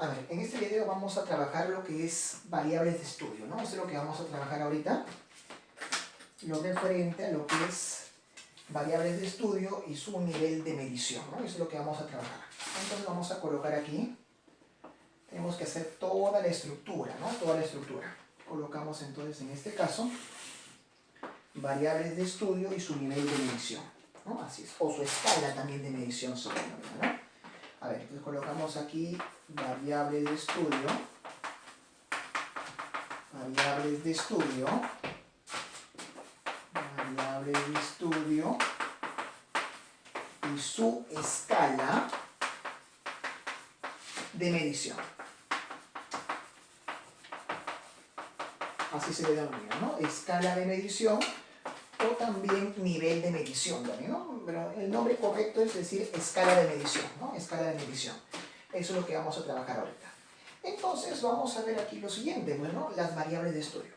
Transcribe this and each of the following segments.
A ver, en este video vamos a trabajar lo que es variables de estudio, ¿no? Eso es lo que vamos a trabajar ahorita. Lo referente a lo que es variables de estudio y su nivel de medición, ¿no? Eso es lo que vamos a trabajar. Entonces vamos a colocar aquí, tenemos que hacer toda la estructura, ¿no? Toda la estructura. Colocamos entonces en este caso variables de estudio y su nivel de medición, ¿no? Así es, o su escala también de medición sobre la ¿no? A ver, entonces colocamos aquí variables de estudio, variables de estudio, variables de estudio y su escala de medición. Así se le denomina, ¿no? Escala de medición o también nivel de medición, ¿no? Pero el nombre correcto es decir escala de medición, ¿no? Escala de medición. Eso es lo que vamos a trabajar ahorita. Entonces vamos a ver aquí lo siguiente, bueno, las variables de estudio.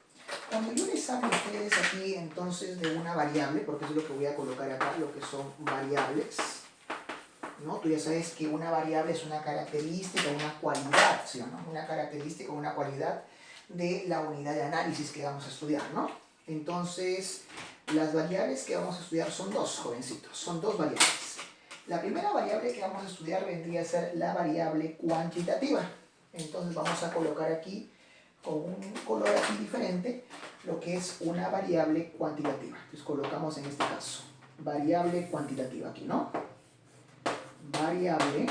Cuando yo les hablo a ustedes aquí entonces de una variable, porque es lo que voy a colocar acá, lo que son variables, ¿no? Tú ya sabes que una variable es una característica, una cualidad, ¿sí o no? Una característica, una cualidad de la unidad de análisis que vamos a estudiar, ¿no? Entonces, las variables que vamos a estudiar son dos, jovencitos, son dos variables. La primera variable que vamos a estudiar vendría a ser la variable cuantitativa. Entonces vamos a colocar aquí, con un color aquí diferente, lo que es una variable cuantitativa. Entonces colocamos en este caso, variable cuantitativa aquí, ¿no? Variable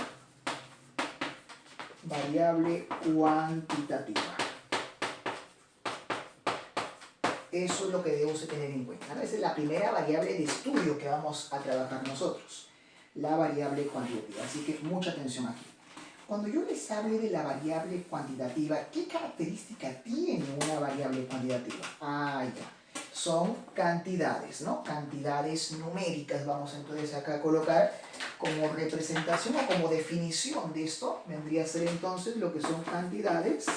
cuantitativa. Eso es lo que debemos tener en cuenta, ¿no? Esa es la primera variable de estudio que vamos a trabajar nosotros, la variable cuantitativa. Así que mucha atención aquí. Cuando yo les hable de la variable cuantitativa, ¿qué característica tiene una variable cuantitativa? Ah, ya. Son cantidades, ¿no? Cantidades numéricas. Vamos entonces acá a colocar como representación o como definición de esto. Vendría a ser entonces lo que son cantidades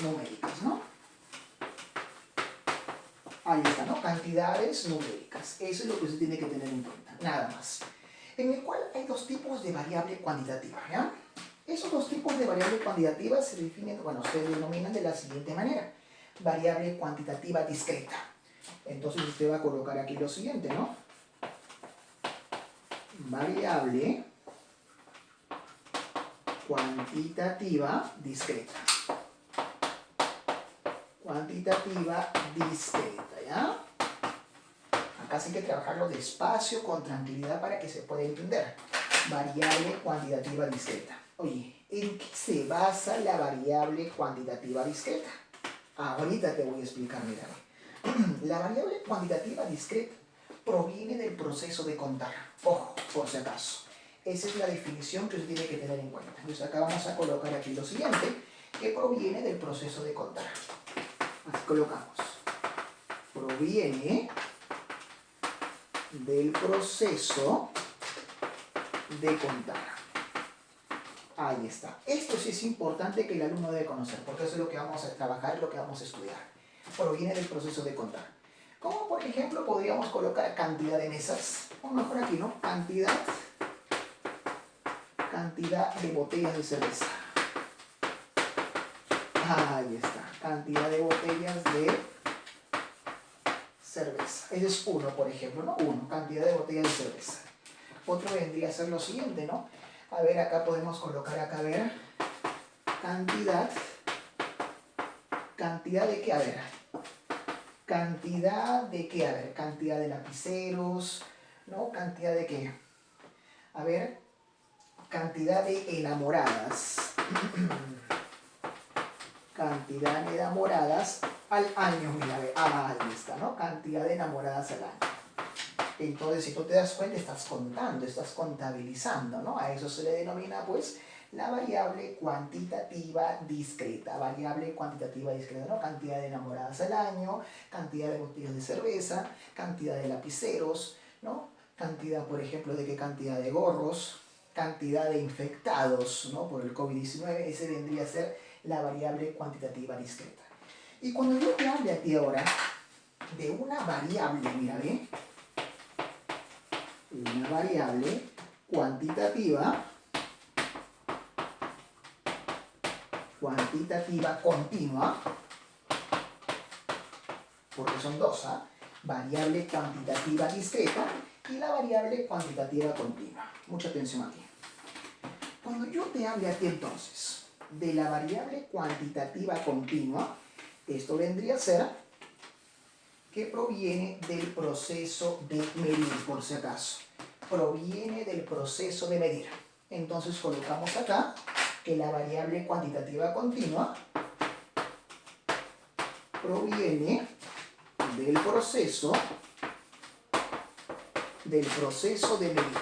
numéricas, ¿no? Ahí está, ¿no? Cantidades numéricas. Eso es lo que usted tiene que tener en cuenta, nada más. En el cual hay dos tipos de variable cuantitativa, ¿ya? Esos dos tipos de variable cuantitativa se definen, bueno, se denominan de la siguiente manera. Variable cuantitativa discreta. Entonces usted va a colocar aquí lo siguiente, ¿no? Variable cuantitativa discreta. Cuantitativa discreta, ¿ya? Acá sí hay que trabajarlo despacio, con tranquilidad para que se pueda entender. Variable cuantitativa discreta. Oye, ¿en qué se basa la variable cuantitativa discreta? Ahorita te voy a explicar, mira. La variable cuantitativa discreta proviene del proceso de contar. Ojo, por si acaso. Esa es la definición que usted tiene que tener en cuenta. Entonces acá vamos a colocar aquí lo siguiente, que proviene del proceso de contar. Así colocamos. Proviene del proceso de contar. Ahí está. Esto sí es importante que el alumno debe conocer, porque eso es lo que vamos a trabajar, lo que vamos a estudiar. Proviene del proceso de contar. Como por ejemplo podríamos colocar cantidad de mesas, o mejor aquí, ¿no? Cantidad de botellas de cerveza. Ahí está. Cantidad de botellas de cerveza. Ese es uno, por ejemplo, ¿no? Uno, cantidad de botellas de cerveza. Otro vendría a ser lo siguiente, ¿no? A ver, acá podemos colocar acá, a ver, cantidad de qué, a ver, cantidad de qué, a ver, cantidad de lapiceros, ¿no? Cantidad de qué, a ver, cantidad de enamoradas, cantidad de enamoradas al año, mira, a ver, ahí está, ¿no? Cantidad de enamoradas al año. Entonces, si tú te das cuenta, estás contando, estás contabilizando, ¿no? A eso se le denomina, pues, la variable cuantitativa discreta. Variable cuantitativa discreta, ¿no? Cantidad de enamoradas al año, cantidad de botellas de cerveza, cantidad de lapiceros, ¿no? Cantidad, por ejemplo, de qué cantidad de gorros, cantidad de infectados, ¿no? Por el COVID-19, ese vendría a ser la variable cuantitativa discreta. Y cuando yo te hable a ti ahora de una variable, mira, ¿ve? Una variable cuantitativa cuantitativa continua, porque son dos, ¿ah? Variable cuantitativa discreta y la variable cuantitativa continua. Mucha atención aquí. Cuando yo te hable aquí entonces de la variable cuantitativa continua, esto vendría a ser que proviene del proceso de medir, por si acaso. Proviene del proceso de medir. Entonces colocamos acá que la variable cuantitativa continua proviene del proceso de medir.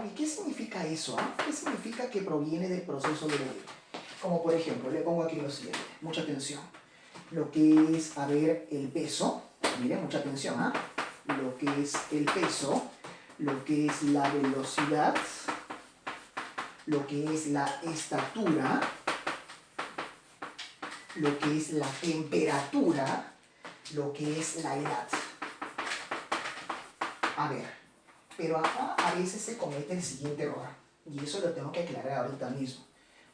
Uy, ¿qué significa eso? ¿Qué significa que proviene del proceso de medir? Como por ejemplo, le pongo aquí lo siguiente, mucha atención. Lo que es, a ver, el peso, miren, mucha atención, lo que es el peso, lo que es la velocidad, lo que es la estatura, lo que es la temperatura, lo que es la edad. A ver, pero acá a veces se comete el siguiente error, y eso lo tengo que aclarar ahorita mismo,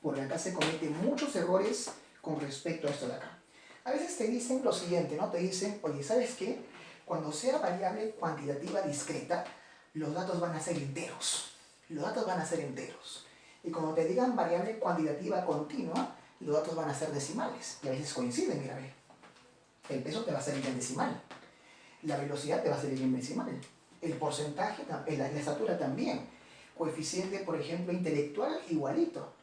porque acá se cometen muchos errores con respecto a esto de acá. A veces te dicen lo siguiente, ¿no? Te dicen, oye, ¿sabes qué? Cuando sea variable cuantitativa discreta, los datos van a ser enteros. Los datos van a ser enteros. Y cuando te digan variable cuantitativa continua, los datos van a ser decimales. Y a veces coinciden, mira, ve. El peso te va a salir en decimal. La velocidad te va a salir en decimal. El porcentaje, la estatura también. Coeficiente, por ejemplo, intelectual, igualito,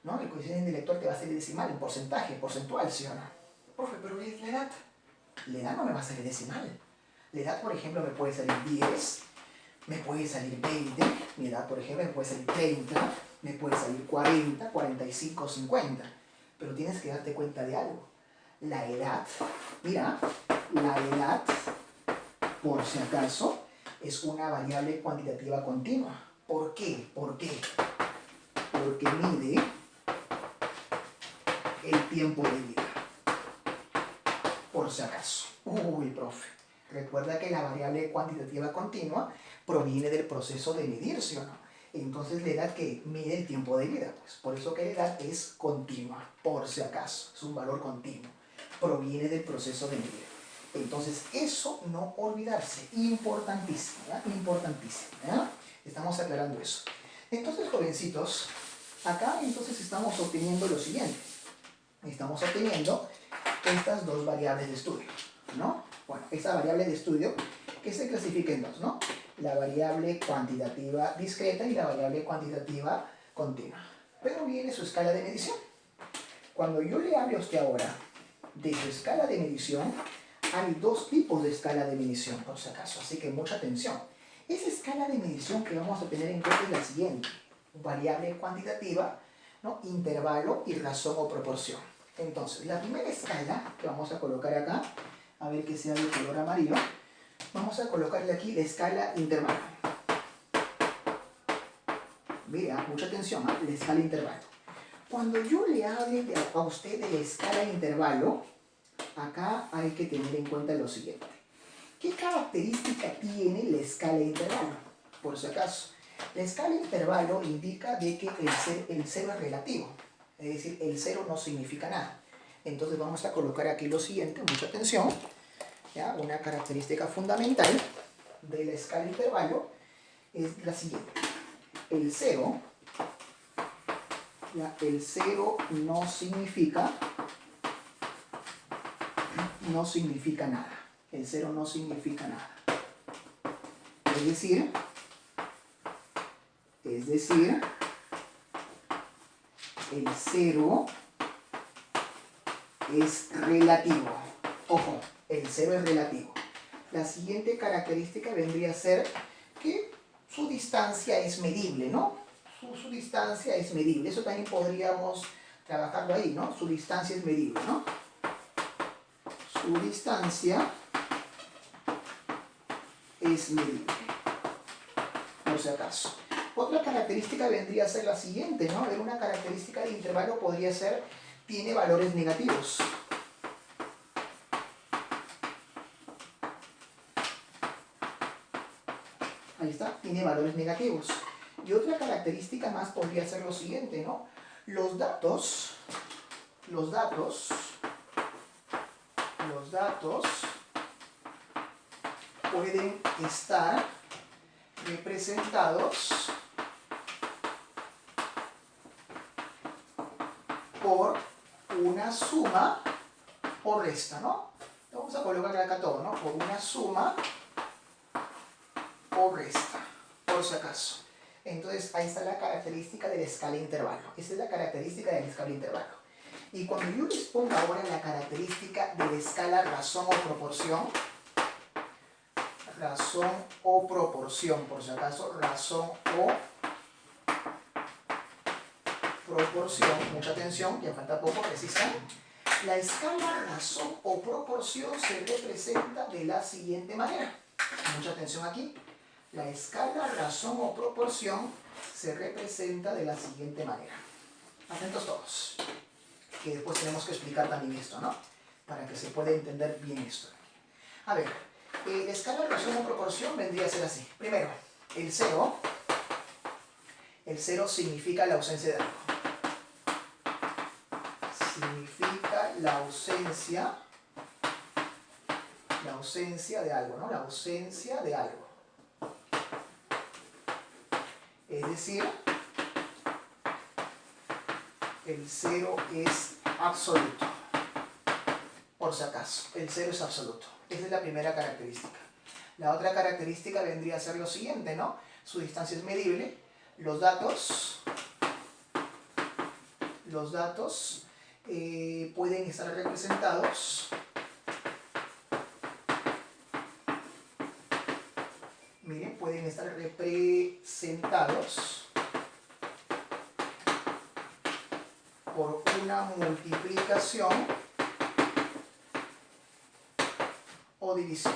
¿no? El coeficiente intelectual te va a salir decimal, en porcentaje, porcentual, ¿sí o no? Profe, pero es la edad. La edad no me va a salir decimal. La edad, por ejemplo, me puede salir 10, me puede salir 20, mi edad, por ejemplo, me puede salir 30, me puede salir 40, 45, 50. Pero tienes que darte cuenta de algo. La edad, mira, la edad, por si acaso, es una variable cuantitativa continua. ¿Por qué? ¿Por qué? Porque mide el tiempo de vida. Por si acaso. Uy, profe. Recuerda que la variable cuantitativa continua proviene del proceso de medir, ¿sí o no? Entonces la edad que mide el tiempo de vida, pues. Por eso que la edad es continua, por si acaso. Es un valor continuo. Proviene del proceso de medir. Entonces eso no olvidarse. Importantísimo, ¿verdad? Importantísimo, ¿verdad? Estamos aclarando eso. Entonces, jovencitos, acá entonces estamos obteniendo lo siguiente. Estamos obteniendo estas dos variables de estudio, ¿no? Bueno, esta variable de estudio que se clasifica en dos, ¿no? La variable cuantitativa discreta y la variable cuantitativa continua. Pero viene su escala de medición. Cuando yo le hable a usted ahora de su escala de medición, hay dos tipos de escala de medición, por si acaso, así que mucha atención. Esa escala de medición que vamos a tener en cuenta es la siguiente. Variable cuantitativa, ¿no? Intervalo y razón o proporción. Entonces, la primera escala que vamos a colocar acá, a ver que sea de color amarillo, vamos a colocarle aquí la escala intervalo. Mira, mucha atención, la escala intervalo. Cuando yo le hable a usted de la escala intervalo, acá hay que tener en cuenta lo siguiente. ¿Qué característica tiene la escala intervalo? Por si acaso, la escala intervalo indica de que el cero es relativo. Es decir, el cero no significa nada. Entonces vamos a colocar aquí lo siguiente, mucha atención. ¿Ya? Una característica fundamental de la escala intervalo es la siguiente. El cero no significa nada. El cero no significa nada. Es decir, el cero es relativo. Ojo, el cero es relativo. La siguiente característica vendría a ser que su distancia es medible, ¿no? Su distancia es medible. Eso también podríamos trabajarlo ahí, ¿no? Su distancia es medible, ¿no? Su distancia es medible, por si acaso. Otra característica vendría a ser la siguiente, ¿no? Una característica de intervalo podría ser, tiene valores negativos. Ahí está, tiene valores negativos. Y otra característica más podría ser lo siguiente, ¿no? Los datos pueden estar representados por una suma o resta, ¿no? Vamos a colocar acá todo, ¿no? Por una suma o resta, por si acaso. Entonces, ahí está la característica de la escala intervalo. Esa es la característica de la escala intervalo. Y cuando yo les pongo ahora la característica de la escala razón o proporción, por si acaso, razón o proporción, mucha atención, ya falta poco, resistan. La escala razón o proporción se representa de la siguiente manera. Mucha atención aquí. La escala razón o proporción se representa de la siguiente manera. Atentos todos, que después tenemos que explicar también esto, ¿no? Para que se pueda entender bien esto. A ver, escala razón o proporción vendría a ser así. Primero, el 0 significa la ausencia de algo. Significa la ausencia de algo, ¿no? La ausencia de algo. Es decir, el 0 es absoluto. Por si acaso, el 0 es absoluto. Esa es la primera característica. La otra característica vendría a ser lo siguiente, ¿no? Su distancia es medible. Los datos pueden estar representados por una multiplicación o división.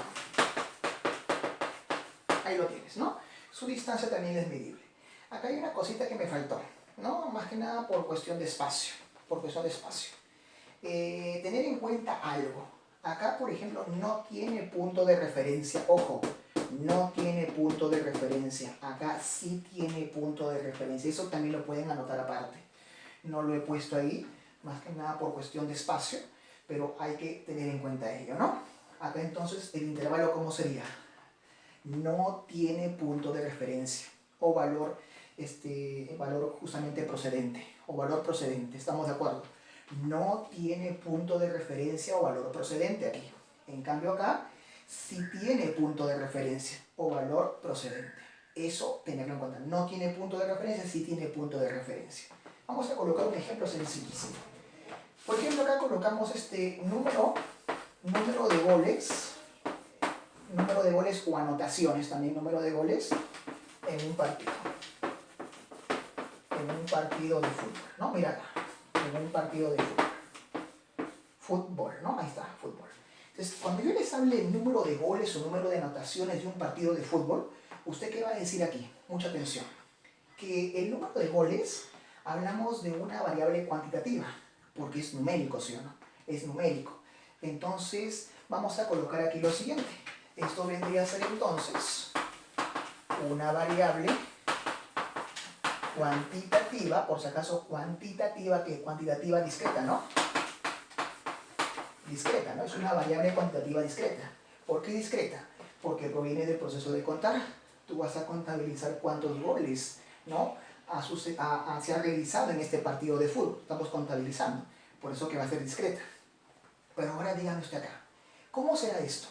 Ahí lo tienes, ¿no? Su distancia también es medible. Acá hay una cosita que me faltó, ¿no? Más que nada por cuestión de espacio. Tener en cuenta algo. Acá, por ejemplo, no tiene punto de referencia. Ojo, no tiene punto de referencia. Acá sí tiene punto de referencia. Eso también lo pueden anotar aparte. No lo he puesto ahí, más que nada por cuestión de espacio, pero hay que tener en cuenta ello, ¿no? Acá entonces el intervalo, ¿cómo sería? No tiene punto de referencia o valor justamente procedente o valor procedente, ¿estamos de acuerdo? No tiene punto de referencia o valor procedente aquí. En cambio acá sí tiene punto de referencia o valor procedente. Eso tenerlo en cuenta. No tiene punto de referencia, sí tiene punto de referencia. Vamos a colocar un ejemplo sencillísimo. Por ejemplo, acá colocamos número de goles o anotaciones también, número de goles en un partido de fútbol, ¿no? Mira acá, en un partido de fútbol, ¿no? Ahí está, fútbol. Entonces, cuando yo les hable el número de goles o número de anotaciones de un partido de fútbol, ¿usted qué va a decir aquí? Mucha atención. Que el número de goles, hablamos de una variable cuantitativa, porque es numérico, ¿sí o no? Es numérico. Entonces, vamos a colocar aquí lo siguiente. Esto vendría a ser entonces una variable cuantitativa, por si acaso cuantitativa, que cuantitativa discreta, ¿no? Discreta, ¿no? Es una variable cuantitativa discreta. ¿Por qué discreta? Porque proviene del proceso de contar. Tú vas a contabilizar cuántos goles, ¿no? se ha realizado en este partido de fútbol. Estamos contabilizando. Por eso que va a ser discreta. Pero ahora dígame usted acá. ¿Cómo será esto?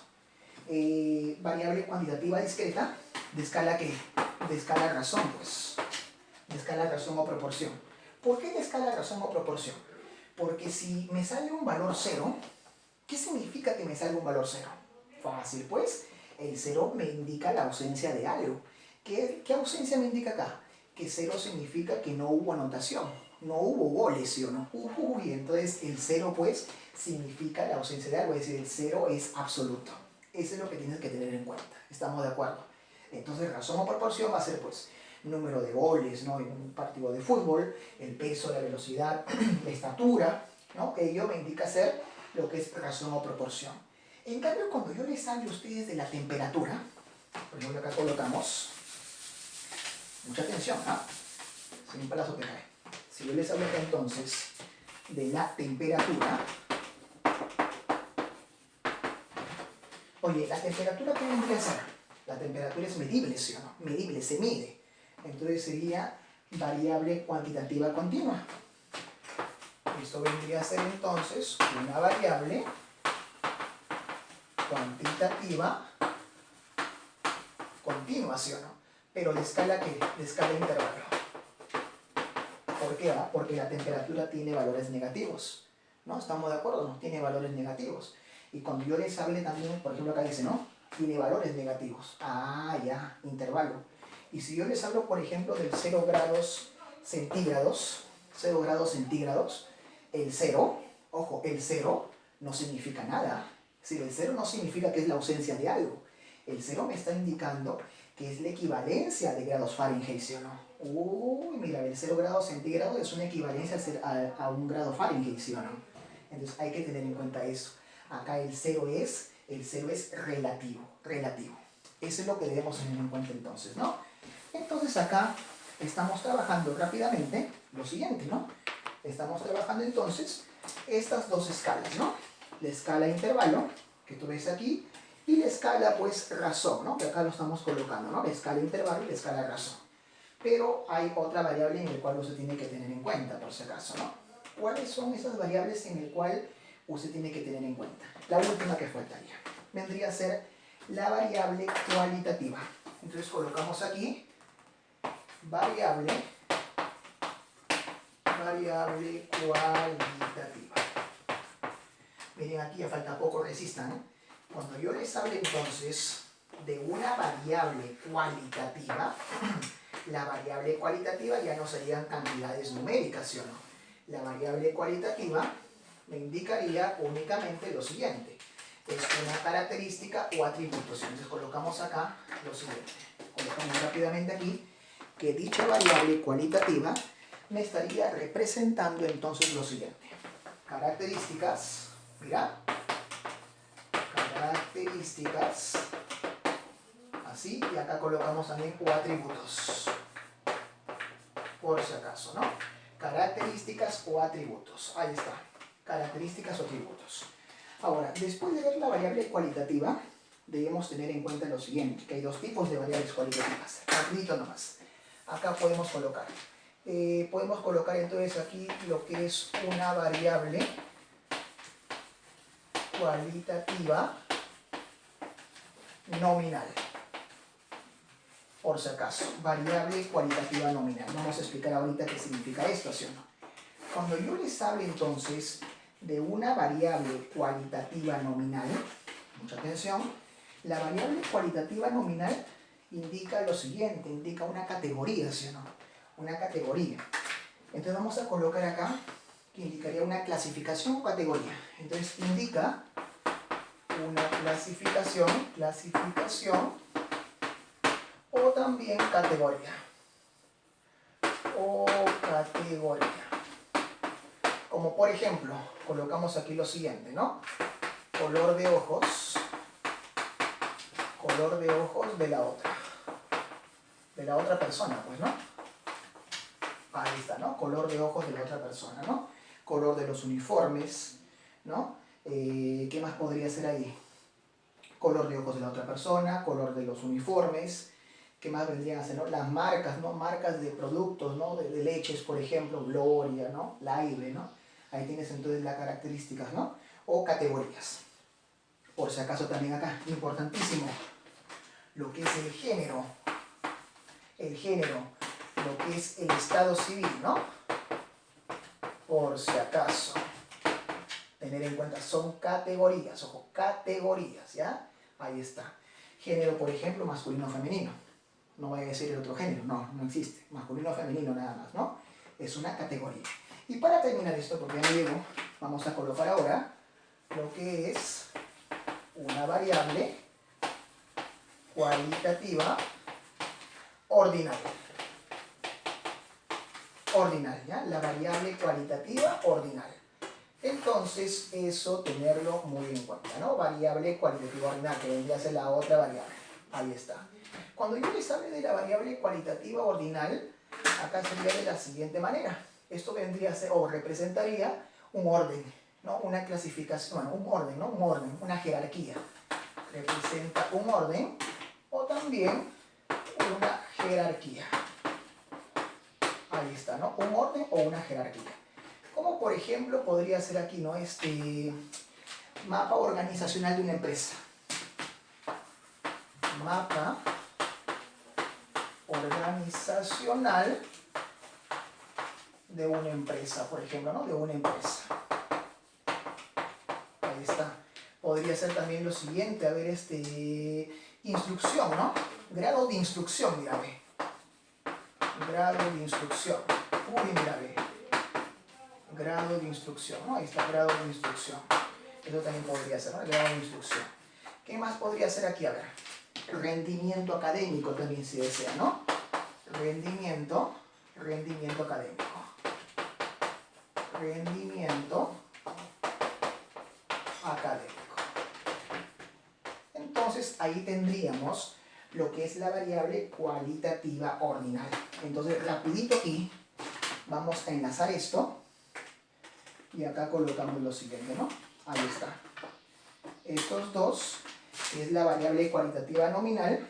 Variable cuantitativa discreta. ¿De escala qué? De escala razón, pues. De escala razón o proporción. ¿Por qué de escala razón o proporción? Porque si me sale un valor 0, ¿qué significa que me salga un valor 0? Fácil, pues. El 0 me indica la ausencia de algo. ¿Qué ausencia me indica acá? Que 0 significa que no hubo anotación, no hubo goles, ¿sí o no? Y entonces el 0 pues significa la ausencia de algo, es decir, el 0 es absoluto. Eso es lo que tienes que tener en cuenta, ¿estamos de acuerdo? Entonces razón o proporción va a ser pues número de goles, ¿no? En un partido de fútbol, el peso, la velocidad, la estatura, ¿no? Ello me indica ser lo que es razón o proporción. En cambio, cuando yo les hable a ustedes de la temperatura, por ejemplo acá colocamos, mucha atención, ¿ah? Sin palazo que cae. Si yo les hablo acá entonces de la temperatura, oye, ¿la temperatura qué vendría a ser? La temperatura es medible, ¿sí o no? Medible, se mide. Entonces sería variable cuantitativa continua. Esto vendría a ser entonces una variable cuantitativa continua, ¿sí o no? Pero ¿de escala qué? De escala intervalo. ¿Por qué? Porque la temperatura tiene valores negativos. ¿No? ¿Estamos de acuerdo? No tiene valores negativos. Y cuando yo les hable también, por ejemplo acá dice, ¿no? Tiene valores negativos. Ah, ya, intervalo. Y si yo les hablo, por ejemplo, del 0 grados centígrados, 0 grados centígrados, el 0, ojo, el 0 no significa nada. Si el 0 no significa que es la ausencia de algo. El 0 me está indicando que es la equivalencia de grados Fahrenheit, ¿sí o no? Uy, mira, el 0 grados centígrados es una equivalencia a 1 grado Fahrenheit, ¿sí o no? Entonces hay que tener en cuenta eso. Acá el 0 es relativo, relativo. Eso es lo que debemos tener en cuenta entonces, ¿no? Entonces acá estamos trabajando rápidamente lo siguiente, ¿no? Estamos trabajando entonces estas dos escalas, ¿no? La escala intervalo, que tú ves aquí, y la escala, pues, razón, ¿no? Que acá lo estamos colocando, ¿no? La escala intervalo y la escala razón. Pero hay otra variable en la cual usted tiene que tener en cuenta, por si acaso, ¿no? ¿Cuáles son esas variables en las cuales usted tiene que tener en cuenta? La última que faltaría vendría a ser la variable cualitativa. Entonces colocamos aquí variable cualitativa. Miren, aquí ya falta poco, resistan. Cuando yo les hable entonces de una variable cualitativa, la variable cualitativa ya no serían cantidades numéricas, ¿sí o no? La variable cualitativa me indicaría únicamente lo siguiente. Es una característica o atributo. Entonces colocamos acá lo siguiente. Colocamos rápidamente aquí que dicha variable cualitativa me estaría representando entonces lo siguiente. Características, mira, características, así, y acá colocamos también o atributos, por si acaso, ¿no? Características o atributos, ahí está, características o atributos. Ahora, después de ver la variable cualitativa, debemos tener en cuenta lo siguiente, que hay dos tipos de variables cualitativas, rapidito nomás. Acá podemos colocar entonces aquí lo que es una variable cualitativa nominal. Por si acaso, variable cualitativa nominal. Vamos a explicar ahorita qué significa esto, ¿sí o no? Cuando yo les hable entonces de una variable cualitativa nominal, mucha atención, la variable cualitativa nominal indica lo siguiente, indica una categoría, ¿sí o no? Una categoría. Entonces vamos a colocar acá que indicaría una clasificación o categoría. Entonces indica una clasificación o también categoría. O categoría. Como por ejemplo, colocamos aquí lo siguiente, ¿no? Color de ojos de la otra. De la otra persona, pues, ¿no? Ahí está, ¿no? Color de ojos de la otra persona, ¿no? Color de los uniformes, ¿no? ¿Qué más podría ser ahí? Color de ojos de la otra persona, color de los uniformes. ¿Qué más vendrían a ser, no? Las marcas, ¿no? Marcas de productos, ¿no? De leches, por ejemplo, Gloria, ¿no? Live, ¿no? Ahí tienes entonces las características, ¿no? O categorías. Por si acaso también acá, importantísimo, lo que es el género, lo que es el estado civil, ¿no? Por si acaso, tener en cuenta, son categorías, ojo, categorías, ¿ya? Ahí está. Género, por ejemplo, masculino o femenino. No voy a decir el otro género, no existe. Masculino o femenino nada más, ¿no? Es una categoría. Y para terminar esto, porque ya me llego, vamos a colocar ahora lo que es una variable cualitativa ordinal. Ordinal, ¿ya? La variable cualitativa ordinal. Entonces, eso tenerlo muy en cuenta, ¿no? Variable cualitativa ordinal, que vendría a ser la otra variable. Ahí está. Cuando yo les hable de la variable cualitativa ordinal, acá sería de la siguiente manera. Esto vendría a ser, o representaría un orden, ¿no? Una clasificación, bueno, un orden, ¿no? Un orden, una jerarquía. Representa un orden o también una jerarquía. Ahí está, ¿no? Un orden o una jerarquía. Como por ejemplo podría ser aquí, ¿no? Este mapa organizacional de una empresa. Mapa organizacional de una empresa, por ejemplo, ¿no? De una empresa. Ahí está. Podría ser también lo siguiente, a ver, instrucción, ¿no? Grado de instrucción, mira, ve. Grado de instrucción. Uy, mira, ve. Grado de instrucción, ¿no? Ahí está, grado de instrucción. Eso también podría ser, ¿no? Grado de instrucción. ¿Qué más podría ser aquí? A ver. Rendimiento académico también se desea, ¿no? Rendimiento académico. Rendimiento académico. Entonces ahí tendríamos lo que es la variable cualitativa ordinal. Entonces rapidito aquí vamos a enlazar esto y acá colocamos lo siguiente, ¿no? Ahí está. Estos dos es la variable cualitativa nominal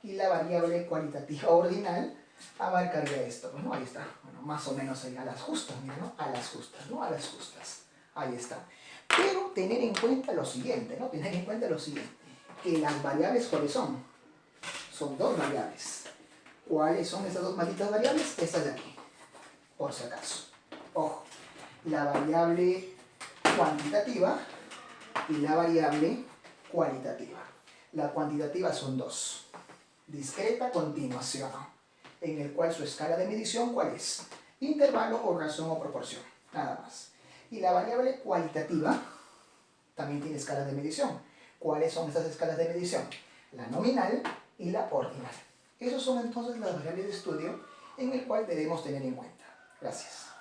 y la variable cualitativa ordinal abarcaría esto, ¿no? Ahí está. Bueno, más o menos ahí a las justas, mira, ¿no? A las justas, ¿no? A las justas. Ahí está. Pero tener en cuenta lo siguiente, ¿no? Tener en cuenta lo siguiente. Que las variables, ¿cuáles son? Son dos variables. ¿Cuáles son esas dos malditas variables? Estas de aquí, por si acaso. Ojo, la variable cuantitativa y la variable cualitativa. La cuantitativa son dos. Discreta continuación, en el cual su escala de medición, ¿cuál es? Intervalo o razón o proporción, nada más. Y la variable cualitativa también tiene escala de medición. ¿Cuáles son estas escalas de medición? La nominal y la ordinal. Esos son entonces las variables de estudio en el cual debemos tener en cuenta. Gracias.